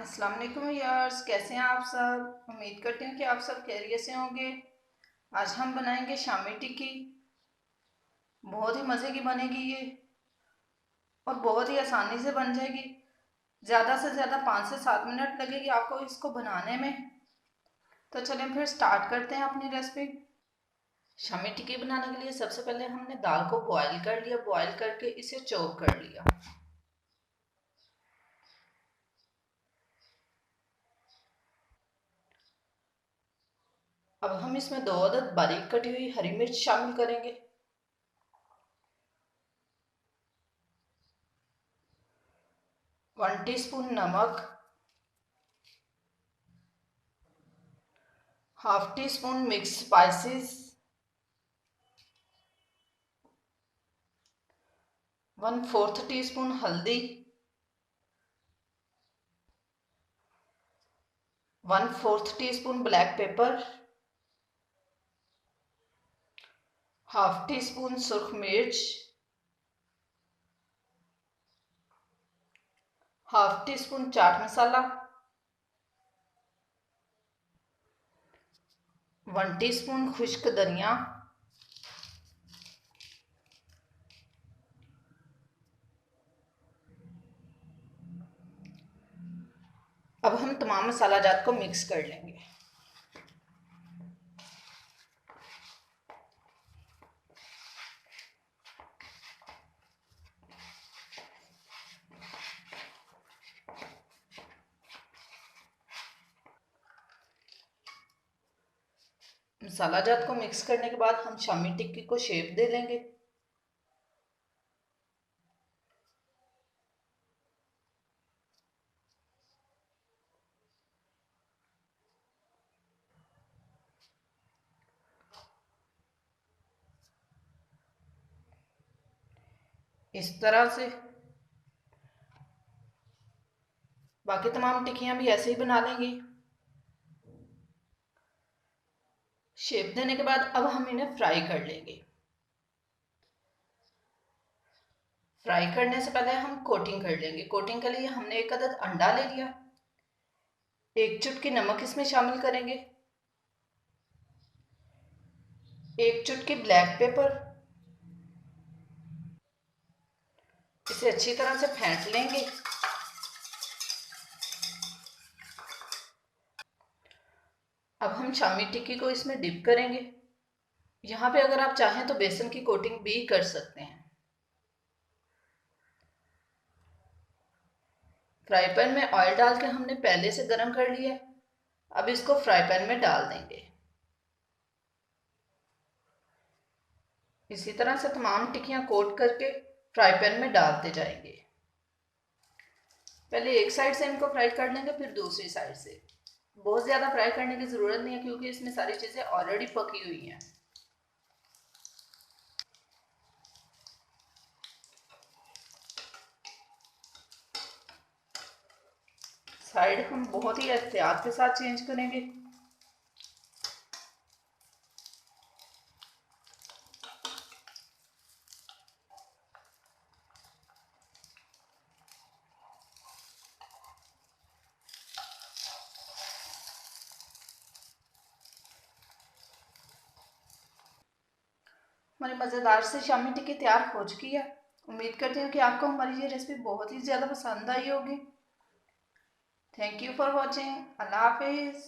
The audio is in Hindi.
अस्सलाम वालेकुम यार्स, कैसे हैं आप सब। उम्मीद करती हूँ कि आप सब खैरियत से होंगे। आज हम बनाएंगे शामी टिक्की। बहुत ही मज़े की बनेगी ये और बहुत ही आसानी से बन जाएगी। ज़्यादा से ज़्यादा 5 से 7 मिनट लगेगी आपको इसको बनाने में। तो चलें फिर स्टार्ट करते हैं अपनी रेसिपी। शामी टिक्की बनाने के लिए सबसे पहले हमने दाल को बॉयल कर लिया। बॉयल करके इसे चॉप कर लिया। अब हम इसमें 2 अदद बारीक कटी हुई हरी मिर्च शामिल करेंगे। 1 टीस्पून नमक, half tea spoon mix spices, 1/4 teaspoon हल्दी, 1/4 teaspoon black pepper, half tea spoon सुर्ख मिर्च, half tea spoon chaat masala, 1 teaspoon खुश्क धनिया, अब हम तमाम मसाला जात को मिक्स कर लेंगे। मसाला जात को मिक्स करने के बाद हम शामी टिक्की को शेप दे लेंगे। इस तरह से बाकी तमाम टिक्कियां भी ऐसे ही बना लेंगे। शेप देने के बाद अब हम इन्हें फ्राई कर लेंगे। फ्राई करने से पहले हम कोटिंग कर लेंगे। कोटिंग के लिए हमने 1 अदद अंडा ले लिया। 1 चुटकी नमक इसमें शामिल करेंगे। 1 चुटकी ब्लैक पेपर। इसे अच्छी तरह से फेंट लेंगे। अब हम शामी टिक्की को इसमें डिप करेंगे। यहाँ पे अगर आप चाहें तो बेसन की कोटिंग भी कर सकते हैं। फ्राई पैन में ऑयल डाल के हमने पहले से गर्म कर लिया। अब इसको फ्राई पैन में डाल देंगे। इसी तरह से तमाम टिक्कियां कोट करके फ्राई पैन में डालते जाएंगे। पहले एक साइड से इनको फ्राई कर लेंगे, फिर दूसरी साइड से। बहुत ज़्यादा फ्राई करने की ज़रूरत नहीं है क्योंकि इसमें सारी चीज़ें ऑलरेडी पकी हुई हैं। साइड हम बहुत ही एहतियात के साथ चेंज करेंगे। हमारी मज़ेदार से शामी टिक्की तैयार हो चुकी है। उम्मीद करती हूँ कि आपको हमारी ये रेसिपी बहुत ही ज़्यादा पसंद आई होगी। Thank you for watching. अल्लाह हाफिज़।